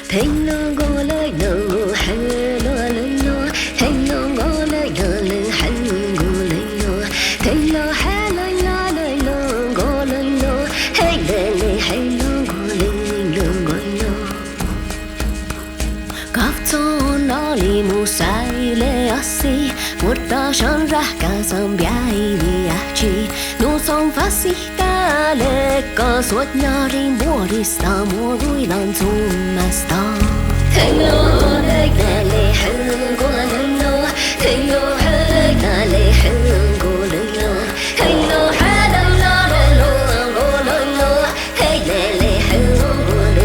thấy nó ngó lời nó hay nó lời nó thấy nó ngó lời nó hay ngó lời nó thấy nó hay lời nó ngó lời nó hay lời hay nó ngó lời nó các chỗ nó li mu sai lệ asi một ta sáng ra cả dòng biai đi chi nụ sông phát xí ta lệ có suốt nhà đi mua đi sa mua đuôi lan zoom mà sa thấy nó đây ta lệ hương của nó thấy nó hay ta lệ hương của nó thấy nó hay đâu nó đây lo của nó thấy lệ hương của nó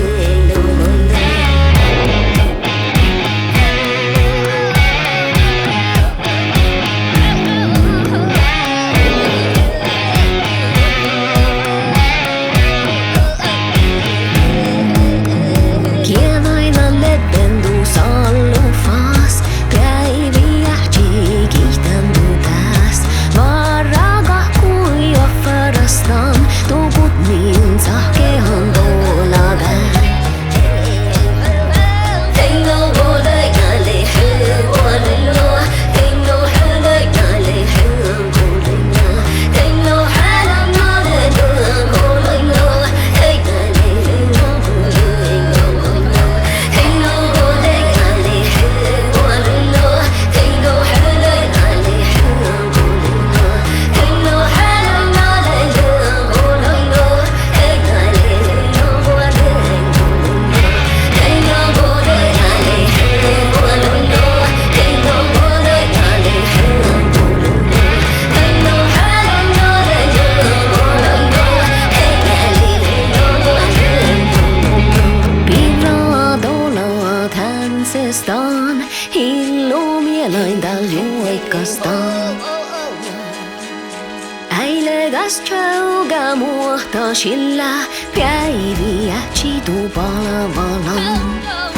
Stan hillo mie lain da luai kastan ai le gas trau ga mua ta shilla pai vi a chi tu bala balam